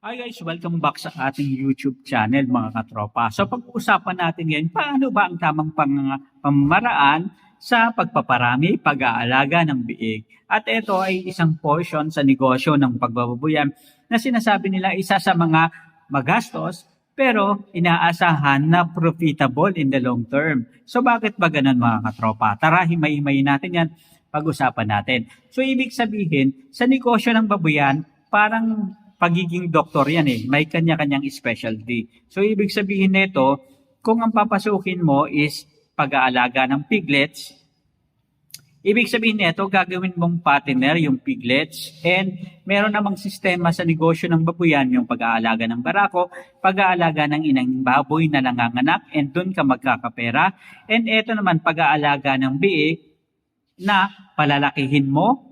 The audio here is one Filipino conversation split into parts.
Hi guys, welcome back sa ating YouTube channel mga katropa. So pag-uusapan natin ngayon, paano ba ang tamang pamamaraan sa pagpaparami, pag-aalaga ng biik. At ito ay isang portion sa negosyo ng pagbababuyan na sinasabi nila isa sa mga magastos pero inaasahan na profitable in the long term. So bakit ba ganun mga katropa? Tara, himay-himayin natin yan, pag-usapan natin. So ibig sabihin, sa negosyo ng babuyan, parang pagiging doktor yan eh. May kanya-kanyang specialty. So, ibig sabihin nito, kung ang papasukin mo is pag-aalaga ng piglets, ibig sabihin nito, gagawin mong partner yung piglets and meron namang sistema sa negosyo ng babuyan, yung pag-aalaga ng barako, pag-aalaga ng inang baboy na nanganganak and dun ka magkakapera. And ito naman, pag-aalaga ng biik na palalakihin mo,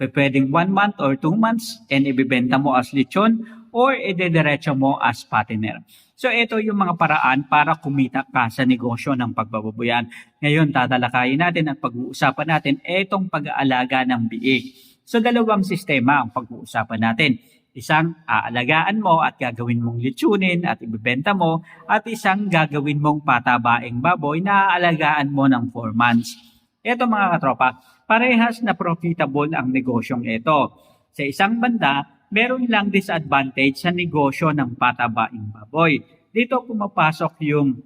pwedeng 1 month or 2 months and ibibenta mo as lechon or idediretso mo as partner. So ito yung mga paraan para kumita ka sa negosyo ng pagbababuyan. Ngayon tatalakayin natin at pag-uusapan natin itong pag-aalaga ng biik. So dalawang sistema ang pag-uusapan natin. Isang aalagaan mo at gagawin mong lechonin at ibibenta mo at isang gagawin mong patabaing baboy na aalagaan mo ng 4 months. Ito mga katropa, parehas na profitable ang negosyong ito. Sa isang banda, meron lang disadvantage sa negosyo ng patabaing baboy. Dito pumapasok yung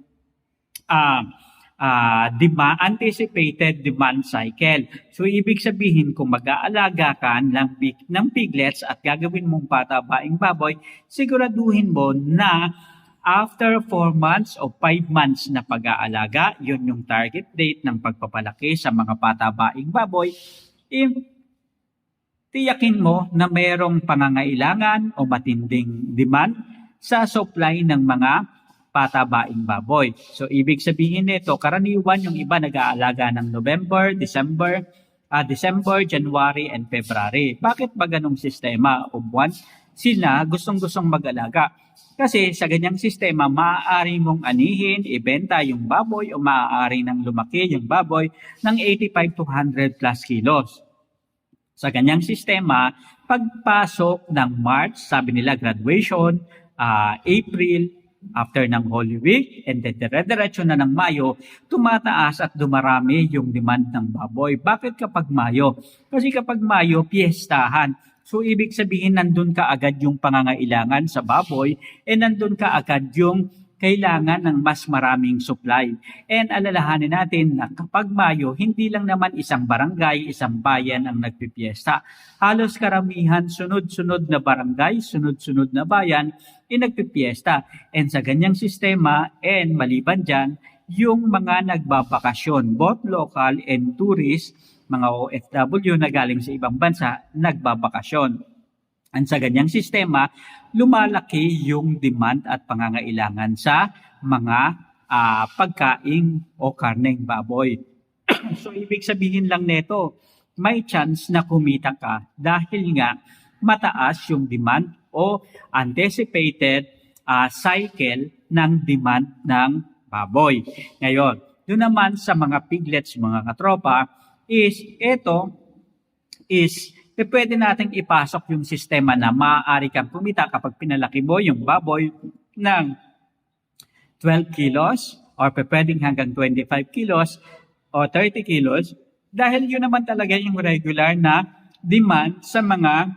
anticipated demand cycle. So ibig sabihin kung mag-aalaga ka ng piglets at gagawin mong patabaing baboy, siguraduhin mo na after 4 months o 5 months na pag-aalaga, yun yung target date ng pagpapalaki sa mga patabaing baboy, tiyakin mo na mayroong pangangailangan o matinding demand sa supply ng mga patabaing baboy. So, ibig sabihin nito, karaniwan yung iba nag-aalaga ng November, December, January, and February. Bakit ba ganong sistema o buwan? Sila gustong-gustong mag-alaga. Kasi sa ganyang sistema, maaari mong anihin, ibenta yung baboy o maaari nang lumaki yung baboy ng 85 to 100 plus kilos. Sa ganyang sistema, pagpasok ng March, sabi nila graduation, April, after ng Holy Week, and then dire-diretso na ng Mayo, tumataas at dumarami yung demand ng baboy. Bakit kapag Mayo? Kasi kapag Mayo, piyestahan. So, ibig sabihin, nandun ka agad yung pangangailangan sa baboy and nandun ka agad yung kailangan ng mas maraming supply. And alalahanin natin na kapag Mayo, hindi lang naman isang barangay, isang bayan ang nagpipiesta. Halos karamihan, sunod-sunod na barangay, sunod-sunod na bayan, nagpipiesta. And sa ganyang sistema, and maliban dyan, yung mga nagbabakasyon, both local and tourist, mga OFW na galing sa ibang bansa, nagbabakasyon. At sa ganyang sistema, lumalaki yung demand at pangangailangan sa mga pagkain o karneng baboy. So, ibig sabihin lang nito, may chance na kumita ka dahil nga mataas yung demand o anticipated cycle ng demand ng baboy. Ngayon, doon naman sa mga piglets, mga katropa, pwede nating ipasok yung sistema na maaari kang kumita kapag pinalaki mo yung baboy ng 12 kilos or pwedeng hanggang 25 kilos o 30 kilos dahil yun naman talaga yung regular na demand sa mga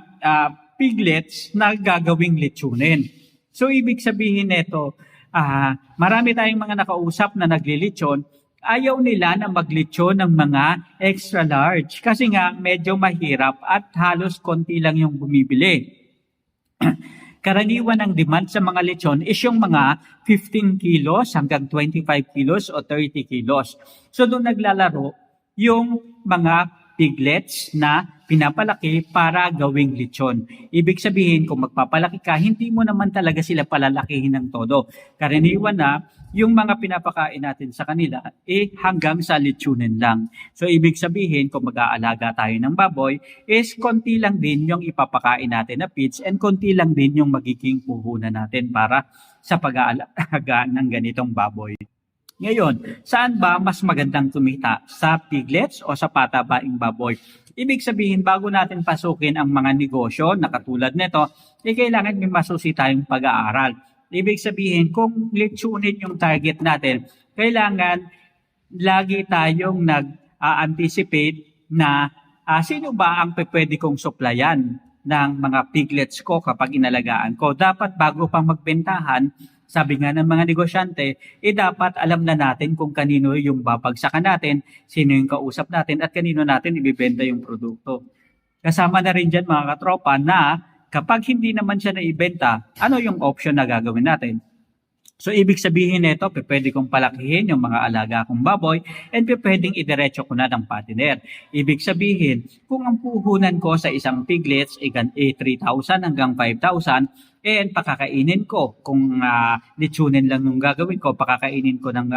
piglets na gagawing lechonin. So, ibig sabihin nito, marami tayong mga nakausap na naglilechon, ayaw nila na maglechon ng mga extra large kasi nga medyo mahirap at halos konti lang yung bumibili. Karaniwan ang demand sa mga lechon is yung mga 15 kilos hanggang 25 kilos o 30 kilos. So doon naglalaro yung mga piglets na pinapalaki para gawing lechon. Ibig sabihin, kung magpapalaki ka, hindi mo naman talaga sila palalakihin ng todo. Karaniwan na, yung mga pinapakain natin sa kanila, hanggang sa lechonin lang. So, ibig sabihin, kung mag-aalaga tayo ng baboy, is konti lang din yung ipapakain natin na feeds and konti lang din yung magiging puhunan natin para sa pag-aalaga ng ganitong baboy. Ngayon, saan ba mas magandang kumita? Sa piglets o sa patabaing baboy? Ibig sabihin, bago natin pasukin ang mga negosyo na katulad nito, kailangan may masusi tayong pag-aaral. Ibig sabihin, kung litsunin yung target natin, kailangan lagi tayong nag-anticipate na sino ba ang pwede kong supplyan ng mga piglets ko kapag inalagaan ko. Dapat bago pang magbentahan, sabi nga ng mga negosyante, dapat alam na natin kung kanino yung babagsakan natin, sino yung kausap natin, at kanino natin ibibenta yung produkto. Kasama na rin dyan mga katropa na kapag hindi naman siya naibenta, ano yung option na gagawin natin? So, ibig sabihin nito, pwede kong palakihin yung mga alaga kong baboy and pwedeng idiretso ko na ng patiner. Ibig sabihin, kung ang puhunan ko sa isang piglets ay 3,000 hanggang 5,000, and pakakainin ko, kung litsunin lang yung gagawin ko, pakakainin ko ng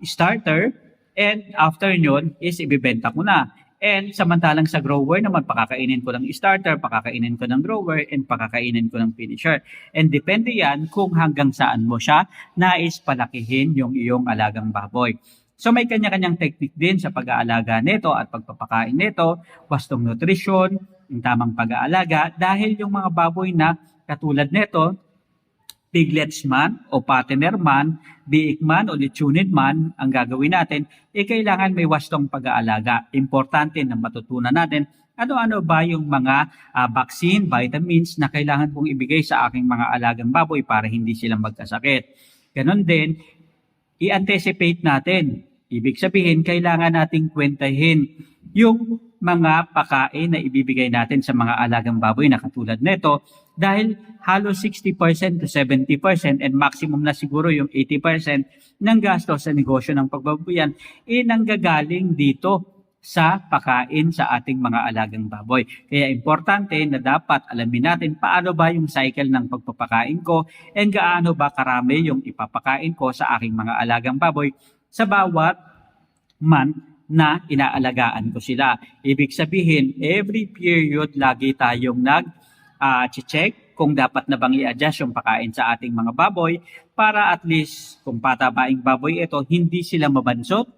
starter, and after nyon is ibibenta ko na. And samantalang sa grower naman, pakakainin ko ng starter, pakakainin ko ng grower, and pakakainin ko ng finisher. And depende yan kung hanggang saan mo siya nais palakihin yung iyong alagang baboy. So may kanya-kanyang technique din sa pag-aalaga nito at pagpapakain nito, wastong nutrisyon, yung tamang pag-aalaga, dahil yung mga baboy na katulad nito, piglets man o patiner man, biik man o litsunin man ang gagawin natin, kailangan may wastong pag-aalaga. Importante na matutunan natin ano-ano ba yung mga vaccine, vitamins na kailangan kong ibigay sa aking mga alagang baboy para hindi sila magkasakit. Ganon din, i-anticipate natin. Ibig sabihin, kailangan nating kwentahin yung mga pakain na ibibigay natin sa mga alagang baboy na katulad nito, dahil halos 60% to 70% and maximum na siguro yung 80% ng gastos sa negosyo ng pagbabuyan nanggagaling dito sa pakain sa ating mga alagang baboy. Kaya importante na dapat alamin natin paano ba yung cycle ng pagpapakain ko and gaano ba karami yung ipapakain ko sa aking mga alagang baboy sa bawat month na inaalagaan ko sila. Ibig sabihin, every period lagi tayong check kung dapat na bang i-adjust yung pakain sa ating mga baboy para at least kung patabaing baboy ito, hindi sila mabansot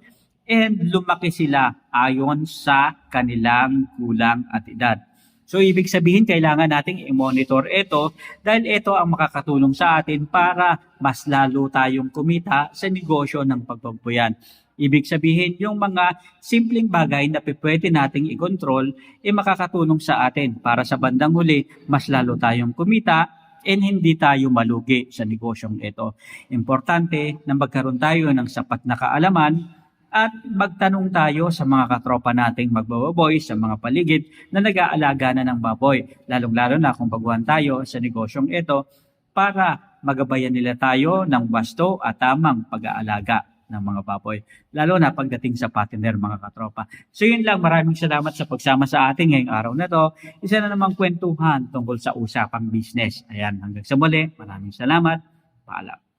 and lumaki sila ayon sa kanilang kulang at edad. So ibig sabihin, kailangan nating i-monitor ito dahil ito ang makakatulong sa atin para mas lalo tayong kumita sa negosyo ng pagbabuyan. Ibig sabihin, yung mga simpleng bagay na pwede nating i-control, makakatulong sa atin para sa bandang huli, mas lalo tayong kumita and hindi tayo malugi sa negosyong ito. Importante na magkaroon tayo ng sapat na kaalaman at magtanong tayo sa mga katropa nating magbababoy sa mga paligid na nag-aalaga na ng baboy, lalong-lalo na kung baguhan tayo sa negosyong ito para magabayan nila tayo ng wasto at tamang pag-aalaga ng mga baboy, lalo na pagdating sa patiner mga katropa. So yun lang, maraming salamat sa pagsama sa atin ngayong araw na to. Isa na namang kwentuhan tungkol sa usapang business. Ayan, hanggang sa muli, maraming salamat. Paalam.